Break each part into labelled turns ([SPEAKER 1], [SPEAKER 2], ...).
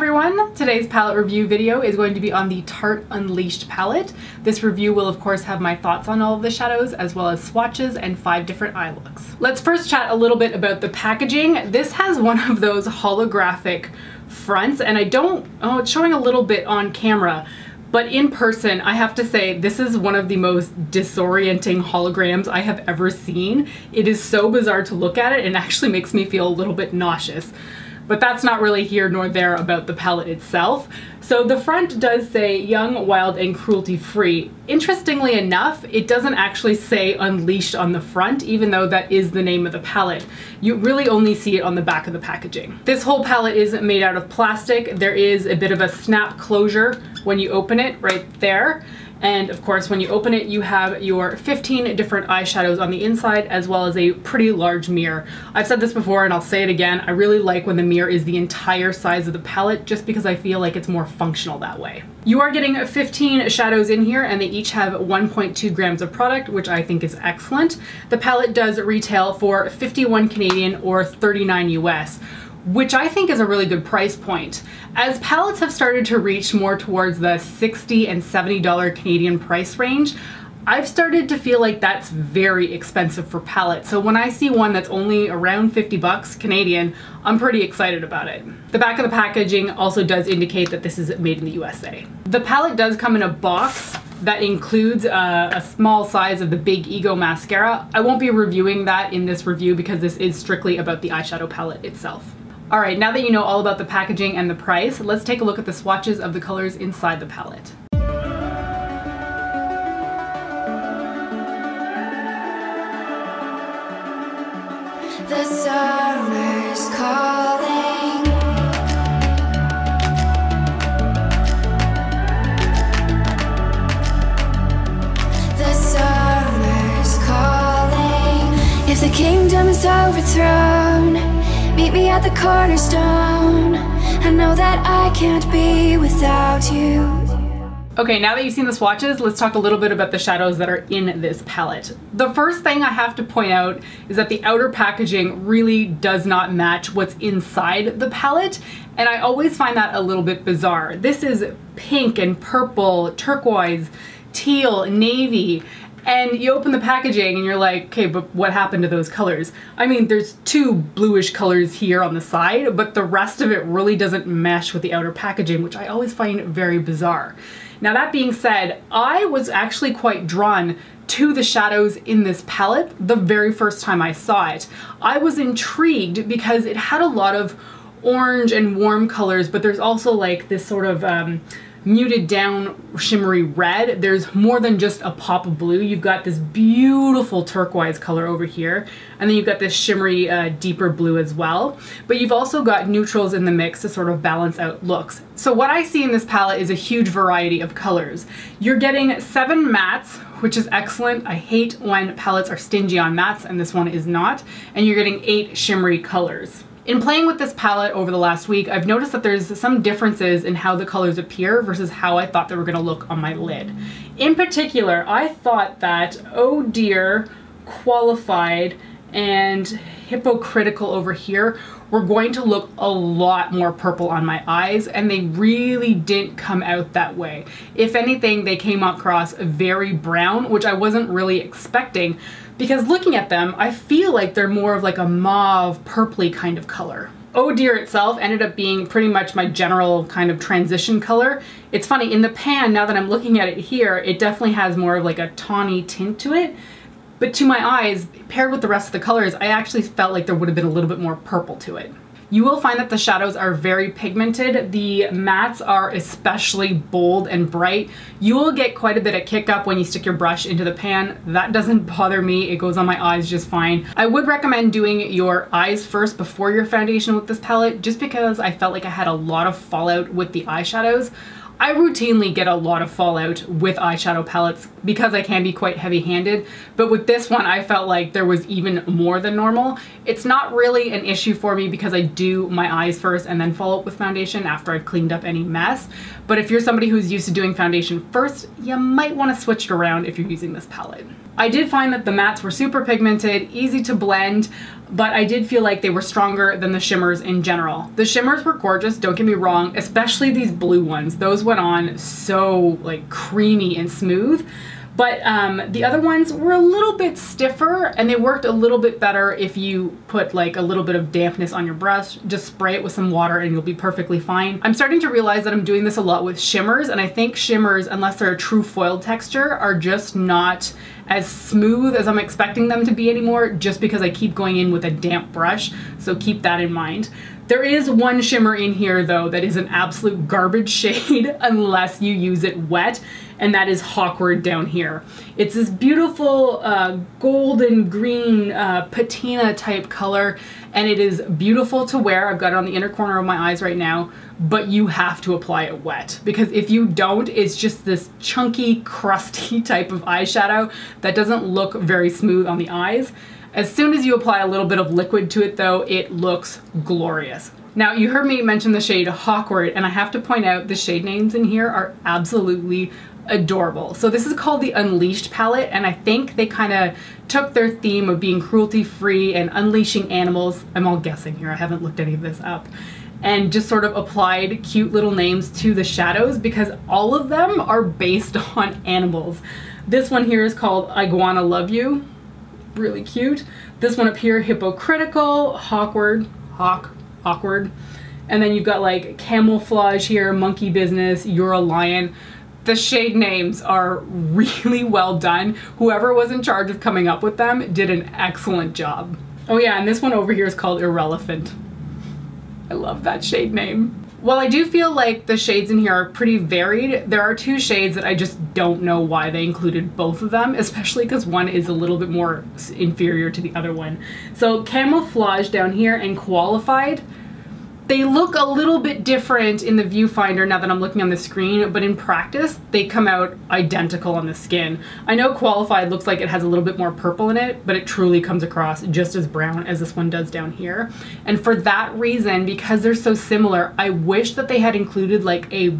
[SPEAKER 1] everyone! Today's palette review video is going to be on the Tarte Unleashed palette. This review will of course have my thoughts on all of the shadows as well as swatches and 5 different eye looks. Let's first chat a little bit about the packaging. This has one of those holographic fronts and it's showing a little bit on camera, but in person I have to say this is one of the most disorienting holograms I have ever seen. It is so bizarre to look at it and actually makes me feel a little bit nauseous. But that's not really here nor there about the palette itself. So the front does say young, wild, and cruelty-free. Interestingly enough, it doesn't actually say Unleashed on the front, even though that is the name of the palette. You really only see it on the back of the packaging. This whole palette is made out of plastic. There is a bit of a snap closure when you open it right there. And of course, when you open it, you have your 15 different eyeshadows on the inside, as well as a pretty large mirror. I've said this before and I'll say it again. I really like when the mirror is the entire size of the palette, just because I feel like it's more functional that way. You are getting 15 shadows in here and they each have 1.2 grams of product, which I think is excellent. The palette does retail for 51 Canadian or 39 US. Which I think is a really good price point. As palettes have started to reach more towards the $60 and $70 Canadian price range, I've started to feel like that's very expensive for palettes. So when I see one that's only around 50 bucks Canadian, I'm pretty excited about it. The back of the packaging also does indicate that this is made in the USA. The palette does come in a box that includes a small size of the Big Ego mascara. I won't be reviewing that in this review because this is strictly about the eyeshadow palette itself. Alright, now that you know all about the packaging and the price, let's take a look at the swatches of the colors inside the palette.
[SPEAKER 2] The summer's calling. The summer's calling. If the kingdom is overthrown, meet me at the cornerstone. I know that I can't be without you.
[SPEAKER 1] Okay, now that you've seen the swatches, let's talk a little bit about the shadows that are in this palette. The first thing I have to point out is that the outer packaging really does not match what's inside the palette, and I always find that a little bit bizarre. This is pink and purple, turquoise, teal, navy, and you open the packaging and you're like, okay, but what happened to those colors? I mean, there's 2 bluish colors here on the side, but the rest of it really doesn't mesh with the outer packaging, which I always find very bizarre. Now that being said, I was actually quite drawn to the shadows in this palette the very first time I saw it. I was intrigued because it had a lot of orange and warm colors, but there's also like this sort of muted down shimmery red. There's more than just a pop of blue. You've got this beautiful turquoise color over here, and then you've got this shimmery deeper blue as well. But you've also got neutrals in the mix to sort of balance out looks. So what I see in this palette is a huge variety of colors. You're getting 7 mattes, which is excellent. I hate when palettes are stingy on mattes, and this one is not. And you're getting 8 shimmery colors. In playing with this palette over the last week, I've noticed that there's some differences in how the colors appear versus how I thought they were going to look on my lid. In particular, I thought that Oh Dear, Qualified, and Hypocritical over here were going to look a lot more purple on my eyes, and they really didn't come out that way. If anything, they came across very brown, which I wasn't really expecting, because looking at them, I feel like they're more of like a mauve, purpley kind of color. Oh Dear itself ended up being pretty much my general kind of transition color. It's funny, in the pan, now that I'm looking at it here, it definitely has more of like a tawny tint to it. But to my eyes, paired with the rest of the colors, I actually felt like there would have been a little bit more purple to it. You will find that the shadows are very pigmented. The mattes are especially bold and bright. You will get quite a bit of kick up when you stick your brush into the pan. That doesn't bother me. It goes on my eyes just fine. I would recommend doing your eyes first before your foundation with this palette, just because I felt like I had a lot of fallout with the eyeshadows. I routinely get a lot of fallout with eyeshadow palettes because I can be quite heavy-handed, but with this one I felt like there was even more than normal. It's not really an issue for me because I do my eyes first and then follow up with foundation after I've cleaned up any mess, but if you're somebody who's used to doing foundation first, you might want to switch it around if you're using this palette. I did find that the mattes were super pigmented, easy to blend, but I did feel like they were stronger than the shimmers in general. The shimmers were gorgeous, don't get me wrong, especially these blue ones. Those went on so like creamy and smooth. But the other ones were a little bit stiffer, and they worked a little bit better if you put like a little bit of dampness on your brush. Just spray it with some water and you'll be perfectly fine. I'm starting to realize that I'm doing this a lot with shimmers, and I think shimmers, unless they're a true foiled texture, are just not as smooth as I'm expecting them to be anymore, just because I keep going in with a damp brush, so keep that in mind. There is one shimmer in here though that is an absolute garbage shade unless you use it wet, and that is Awkward down here. It's this beautiful golden green patina type color, and it is beautiful to wear. I've got it on the inner corner of my eyes right now, but you have to apply it wet, because if you don't, it's just this chunky, crusty type of eyeshadow that doesn't look very smooth on the eyes. As soon as you apply a little bit of liquid to it though, it looks glorious. Now, you heard me mention the shade Awkward, and I have to point out the shade names in here are absolutely adorable. So this is called the Unleashed palette, and I think they kind of took their theme of being cruelty-free and unleashing animals. I'm all guessing here, I haven't looked any of this up. And just sort of applied cute little names to the shadows, because all of them are based on animals. This one here is called Iguana Love You. Really cute. This one up here, Hypocritical, Awkward, Awkward. And then you've got like Camouflage here, Monkey Business, You're a Lion. The shade names are really well done. Whoever was in charge of coming up with them did an excellent job. Oh yeah, and this one over here is called Irrelevant. I love that shade name. While I do feel like the shades in here are pretty varied, there are two shades that I just don't know why they included both of them, especially because one is a little bit more inferior to the other one. So Camouflage down here and Qualified, they look a little bit different in the viewfinder now that I'm looking on the screen, but in practice, they come out identical on the skin. I know Qualified looks like it has a little bit more purple in it, but it truly comes across just as brown as this one does down here. And for that reason, because they're so similar, I wish that they had included like a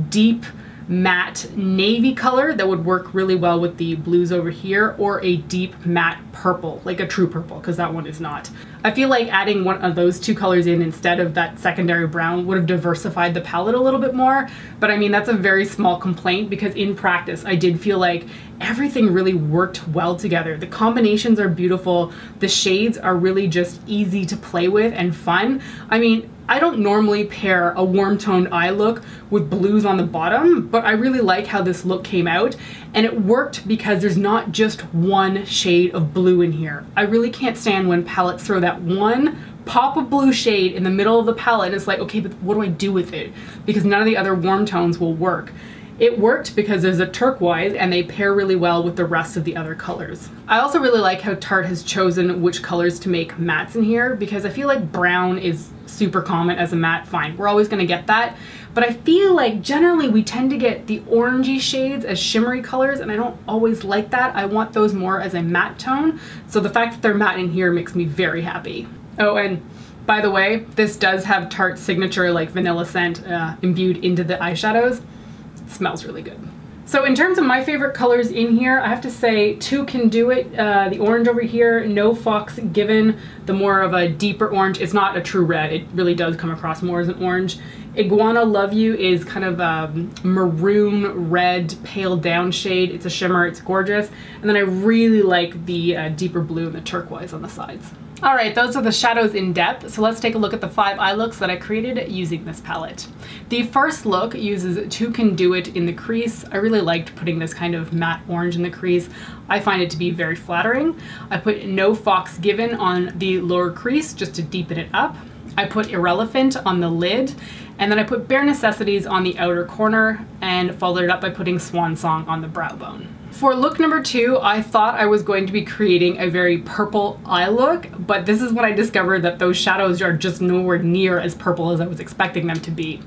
[SPEAKER 1] deep matte navy color that would work really well with the blues over here, or a deep matte purple, like a true purple, because that one is not. I feel like adding one of those two colors in instead of that secondary brown would have diversified the palette a little bit more, but I mean, that's a very small complaint, because in practice I did feel like everything really worked well together. The combinations are beautiful, the shades are really just easy to play with and fun. I mean, I don't normally pair a warm toned eye look with blues on the bottom, but I really like how this look came out, and it worked because there's not just one shade of blue in here. I really can't stand when palettes throw that one pop of blue shade in the middle of the palette, and it's like, okay, but what do I do with it? Because none of the other warm tones will work. It worked because there's a turquoise and they pair really well with the rest of the other colors. I also really like how Tarte has chosen which colors to make mattes in here, because I feel like brown is super common as a matte. Fine, we're always gonna get that. But I feel like generally we tend to get the orangey shades as shimmery colors, and I don't always like that. I want those more as a matte tone. So the fact that they're matte in here makes me very happy. Oh, and by the way, this does have Tarte's signature like vanilla scent imbued into the eyeshadows. Smells really good. So in terms of my favorite colors in here, I have to say two can do it. The orange over here, No Fox Given, the more of a deeper orange. It's not a true red. It really does come across more as an orange. Iguana Love You is kind of a maroon red pale down shade. It's a shimmer, it's gorgeous. And then I really like the deeper blue and the turquoise on the sides. All right, those are the shadows in depth, so let's take a look at the 5 eye looks that I created using this palette. The first look uses Two Can Do It in the crease. I really liked putting this kind of matte orange in the crease. I find it to be very flattering. I put No Fox Given on the lower crease just to deepen it up. I put Irrelevant on the lid, and then I put Bare Necessities on the outer corner and followed it up by putting Swan Song on the brow bone. For look number 2, I thought I was going to be creating a very purple eye look, but this is when I discovered that those shadows are just nowhere near as purple as I was expecting them to be.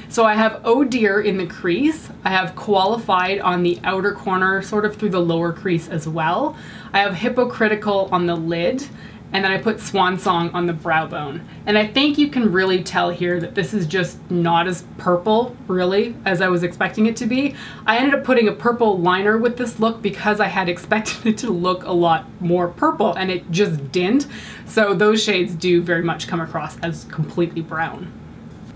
[SPEAKER 1] So I have Oh Dear in the crease, I have Qualified on the outer corner, sort of through the lower crease as well. I have Hypocritical on the lid, and then I put Swan Song on the brow bone. And I think you can really tell here that this is just not as purple, really, as I was expecting it to be. I ended up putting a purple liner with this look because I had expected it to look a lot more purple, and it just didn't. So those shades do very much come across as completely brown.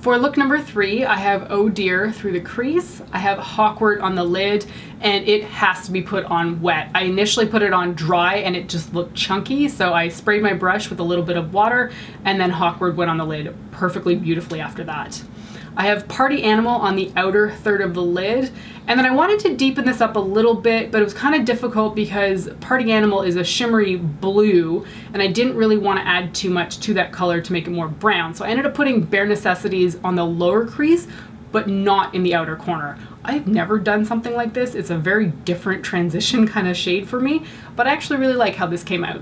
[SPEAKER 1] For look number 3, I have Oh Dear through the crease, I have Hawkward on the lid, and it has to be put on wet. I initially put it on dry and it just looked chunky, so I sprayed my brush with a little bit of water, and then Hawkward went on the lid perfectly beautifully after that. I have Party Animal on the outer third of the lid, and then I wanted to deepen this up a little bit, but it was kind of difficult because Party Animal is a shimmery blue, and I didn't really want to add too much to that color to make it more brown. So I ended up putting Bare Necessities on the lower crease, but not in the outer corner. I've never done something like this. It's a very different transition kind of shade for me, but I actually really like how this came out.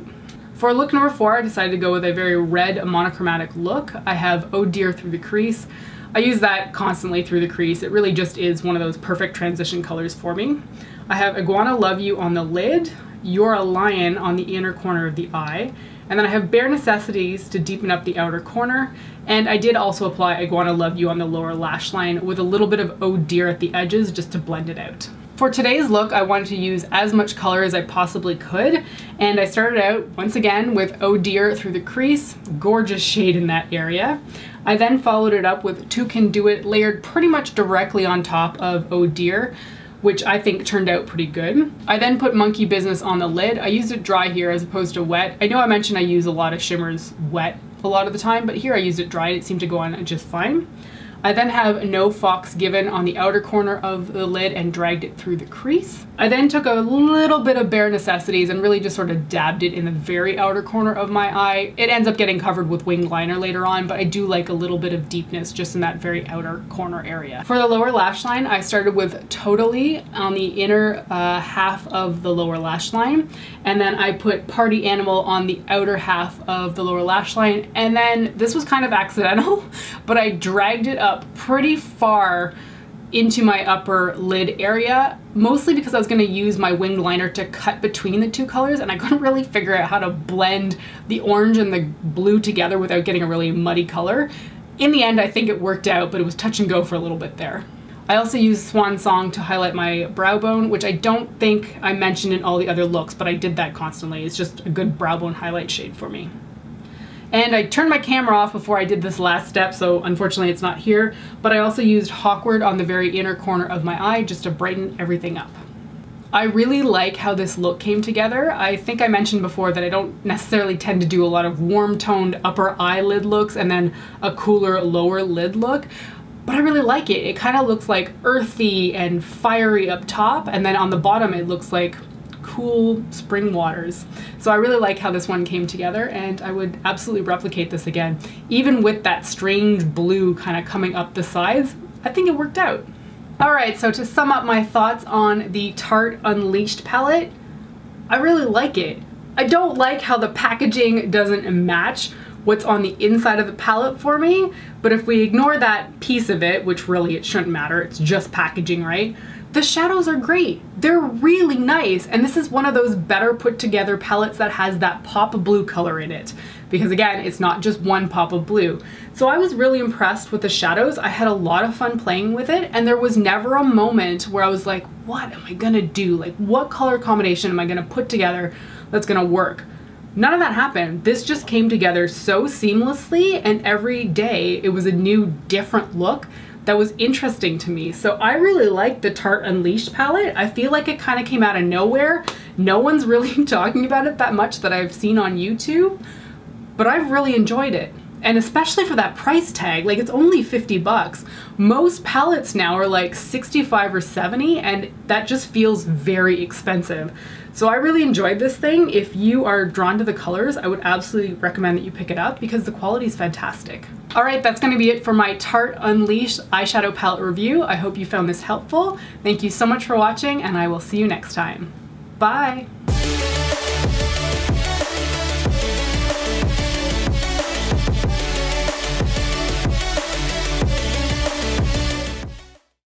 [SPEAKER 1] For look number 4, I decided to go with a very red monochromatic look. I have Oh Dear through the crease. I use that constantly through the crease. It really just is one of those perfect transition colors for me. I have Iguana Love You on the lid, You're a Lion on the inner corner of the eye, and then I have Bare Necessities to deepen up the outer corner, and I did also apply Iguana Love You on the lower lash line with a little bit of Oh Dear at the edges just to blend it out. For today's look, I wanted to use as much color as I possibly could, and I started out once again with Oh Dear through the crease, gorgeous shade in that area. I then followed it up with Two Can Do It layered pretty much directly on top of Oh Dear, which I think turned out pretty good. I then put Monkey Business on the lid. I used it dry here as opposed to wet. I know I mentioned I use a lot of shimmers wet a lot of the time, but here I used it dry and it seemed to go on just fine. I then have No Fox Given on the outer corner of the lid and dragged it through the crease. I then took a little bit of Bare Necessities and really just sort of dabbed it in the very outer corner of my eye. It ends up getting covered with winged liner later on, but I do like a little bit of deepness just in that very outer corner area. For the lower lash line, I started with Totally on the inner half of the lower lash line, and then I put Party Animal on the outer half of the lower lash line, and then this was kind of accidental, but I dragged it up pretty far into my upper lid area, mostly because I was going to use my winged liner to cut between the two colors, and I couldn't really figure out how to blend the orange and the blue together without getting a really muddy color. In the end, I think it worked out, but it was touch and go for a little bit there. I also used Swan Song to highlight my brow bone, which I don't think I mentioned in all the other looks, but I did that constantly. It's just a good brow bone highlight shade for me. And I turned my camera off before I did this last step, so unfortunately it's not here, but I also used Hawkward on the very inner corner of my eye just to brighten everything up. I really like how this look came together. I think I mentioned before that I don't necessarily tend to do a lot of warm toned upper eyelid looks and then a cooler lower lid look, but I really like it. It kind of looks like earthy and fiery up top, and then on the bottom it looks like cool spring waters. So I really like how this one came together, and I would absolutely replicate this again. Even with that strange blue kind of coming up the sides, I think it worked out. Alright, so to sum up my thoughts on the Tarte Unleashed palette, I really like it. I don't like how the packaging doesn't match what's on the inside of the palette for me, but if we ignore that piece of it, which really it shouldn't matter, it's just packaging, right? The shadows are great. They're really nice, and this is one of those better put together palettes that has that pop of blue color in it, because again, it's not just one pop of blue. So I was really impressed with the shadows. I had a lot of fun playing with it, and there was never a moment where I was like, what am I gonna do? Like, what color combination am I gonna put together that's gonna work? None of that happened. This just came together so seamlessly, and every day it was a new, different look that was interesting to me. So I really like the Tarte Unleashed palette. I feel like it kind of came out of nowhere. No one's really talking about it that much that I've seen on YouTube, but I've really enjoyed it. And especially for that price tag, like it's only 50 bucks. Most palettes now are like 65 or 70, and that just feels very expensive. So I really enjoyed this thing. If you are drawn to the colors, I would absolutely recommend that you pick it up because the quality is fantastic. All right, that's gonna be it for my Tarte Unleashed eyeshadow palette review. I hope you found this helpful. Thank you so much for watching, and I will see you next time. Bye.